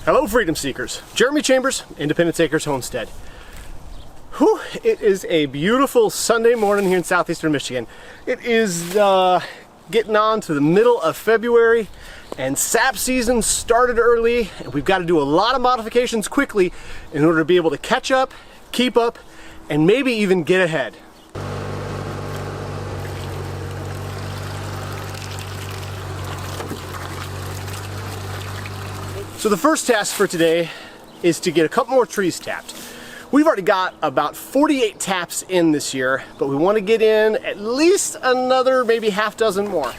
Hello freedom seekers, Jeremy Chambers, Independence Acres Homestead. Whew, it is a beautiful Sunday morning here in southeastern Michigan. It is getting on to the middle of February and sap season started early, and we've got to do a lot of modifications quickly in order to be able to catch up, keep up, and maybe even get ahead. So the first task for today is to get a couple more trees tapped. We've already got about 48 taps in this year, but we want to get in at least another maybe half dozen more.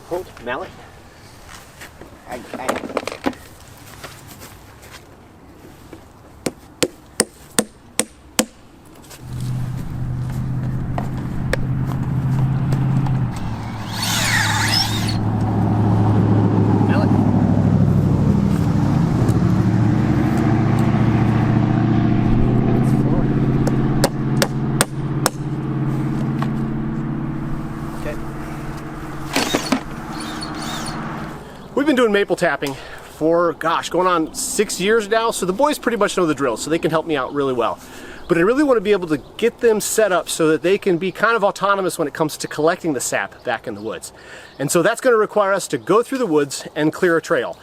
Hold, mallet. We've been doing maple tapping for, gosh, going on 6 years now, so the boys pretty much know the drill, so they can help me out really well. But I really want to be able to get them set up so that they can be kind of autonomous when it comes to collecting the sap back in the woods. And so that's going to require us to go through the woods and clear a trail.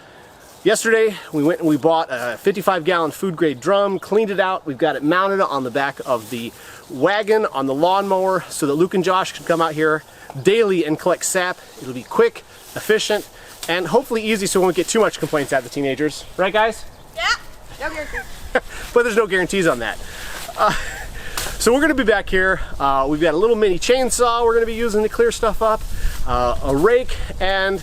Yesterday, we went and we bought a 55-gallon food-grade drum, cleaned it out. We've got it mounted on the back of the wagon on the lawnmower so that Luke and Josh can come out here daily and collect sap. It'll be quick, efficient, and hopefully easy so we won't get too much complaints out of the teenagers. Right, guys? Yeah, no guarantees. But there's no guarantees on that. So we're going to be back here. We've got a little mini chainsaw we're going to be using to clear stuff up, a rake, and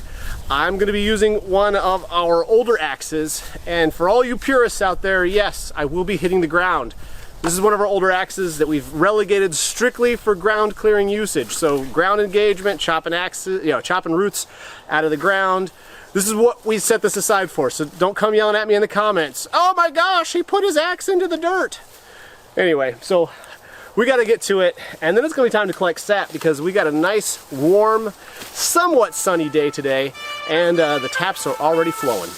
I'm going to be using one of our older axes. And for all you purists out there, yes, I will be hitting the ground. This is one of our older axes that we've relegated strictly for ground clearing usage. So ground engagement, chopping axes, chopping roots out of the ground. This is what we set this aside for. So don't come yelling at me in the comments. Oh my gosh, he put his axe into the dirt. Anyway, so we got to get to it, and then it's going to be time to collect sap because we got a nice, warm, somewhat sunny day today, and the taps are already flowing.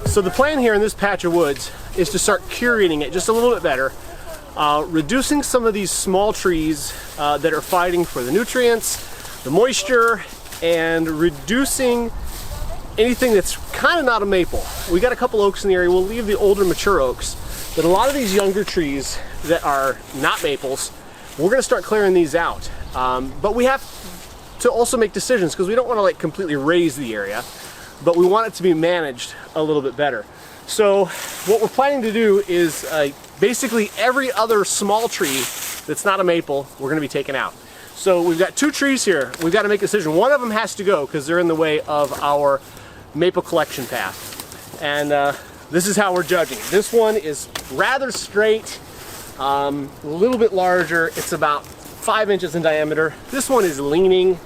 So the plan here in this patch of woods is to start curating it just a little bit better, reducing some of these small trees that are fighting for the nutrients, the moisture, and reducing anything that's kind of not a maple. We got a couple oaks in the area. We'll leave the older mature oaks, but a lot of these younger trees that are not maples, we're going to start clearing these out. But we have to also make decisions because we don't want to like completely raise the area, but we want it to be managed a little bit better. So what we're planning to do is basically every other small tree that's not a maple, we're going to be taking out. So we've got two trees here. We've got to make a decision. One of them has to go because they're in the way of our maple collection path. And this is how we're judging. This one is rather straight, a little bit larger. It's about 5 inches in diameter. This one is leaning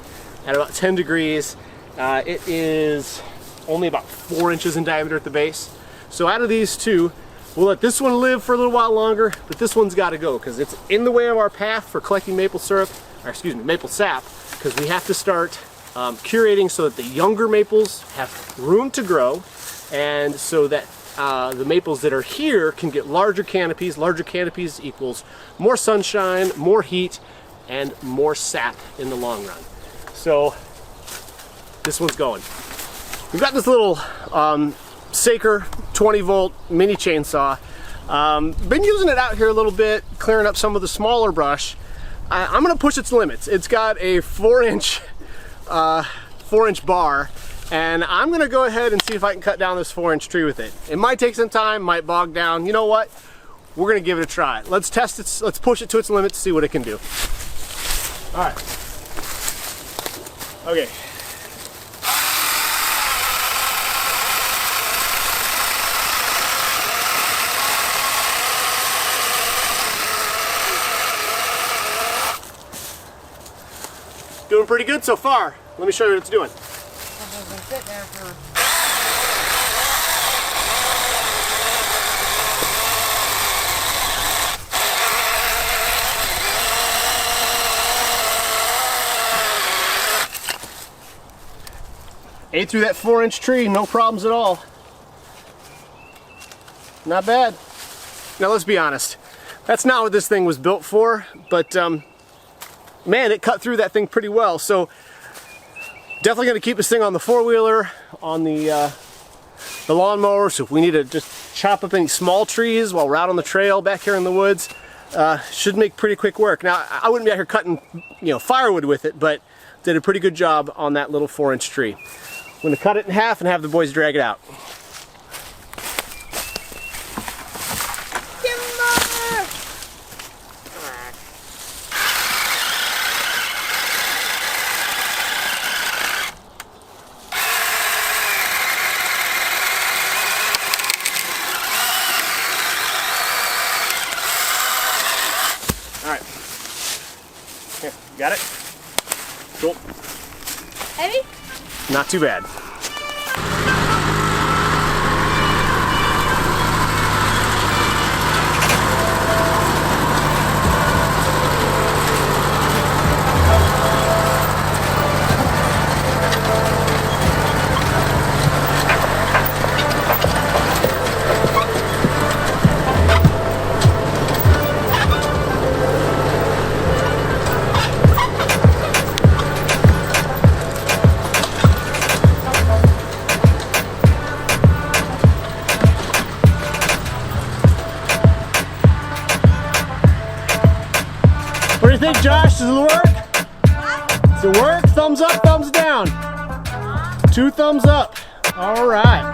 at about 10 degrees. It is only about 4 inches in diameter at the base. So out of these two, we'll let this one live for a little while longer, but this one's got to go because it's in the way of our path for collecting maple syrup, or excuse me, maple sap, because we have to start curating so that the younger maples have room to grow, and so that the maples that are here can get larger canopies. Larger canopies equals more sunshine, more heat, and more sap in the long run. So this one's going. We've got this little Saker 20-volt mini chainsaw. Been using it out here a little bit, clearing up some of the smaller brush. I'm gonna push its limits. It's got a 4-inch bar, and I'm gonna go ahead and see if I can cut down this 4-inch tree with it. It might take some time, might bog down. You know what? We're gonna give it a try. Let's test it, let's push it to its limits, see what it can do. All right. Okay. Doing pretty good so far. Let me show you what it's doing. I've been sitting there for... Ate through that 4-inch tree, no problems at all. Not bad. Now let's be honest. That's not what this thing was built for, but man, it cut through that thing pretty well. So definitely going to keep this thing on the 4-wheeler, on the lawnmower. So if we need to just chop up any small trees while we're out on the trail back here in the woods, should make pretty quick work. Now I wouldn't be out here cutting, firewood with it, but did a pretty good job on that little 4-inch tree. I'm going to cut it in half and have the boys drag it out. Alright. Here, got it? Cool. Heavy? Not too bad. What do you think, Josh? Does it work? Does it work? Thumbs up, thumbs down. 2 thumbs up. All right.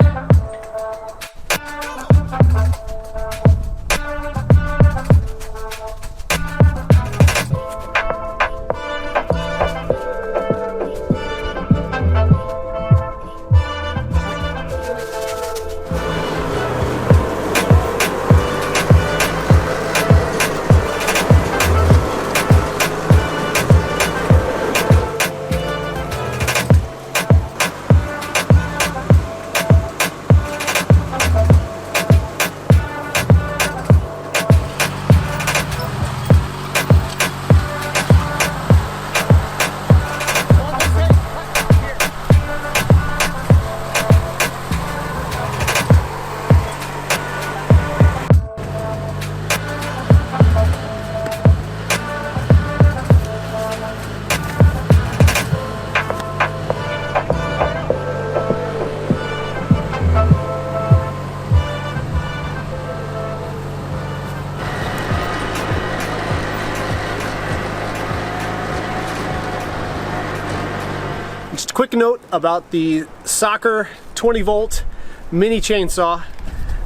Just a quick note about the Saker 20-volt mini chainsaw.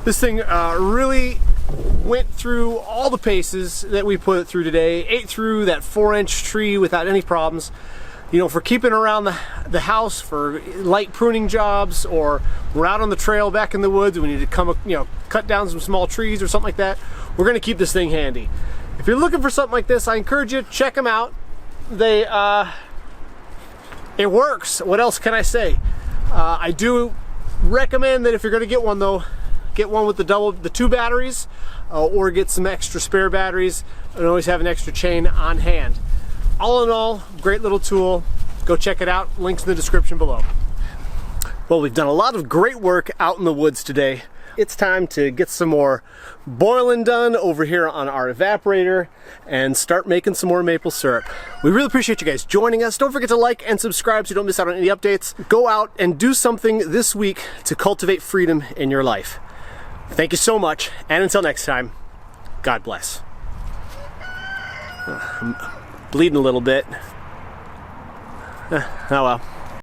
This thing really went through all the paces that we put it through today, ate through that 4-inch tree without any problems. For keeping around the house for light pruning jobs, or we're out on the trail back in the woods and we need to come, cut down some small trees or something like that, we're gonna keep this thing handy. If you're looking for something like this, I encourage you to check them out. It works. What else can I say? I do recommend that if you're going to get one, though, get one with the 2 batteries, or get some extra spare batteries, and always have an extra chain on hand. All in all, great little tool. Go check it out. Links in the description below. Well, we've done a lot of great work out in the woods today. It's time to get some more boiling done over here on our evaporator and start making some more maple syrup. We really appreciate you guys joining us. Don't forget to like and subscribe so you don't miss out on any updates. Go out and do something this week to cultivate freedom in your life. Thank you so much, and until next time, God bless. I'm bleeding a little bit. Oh well.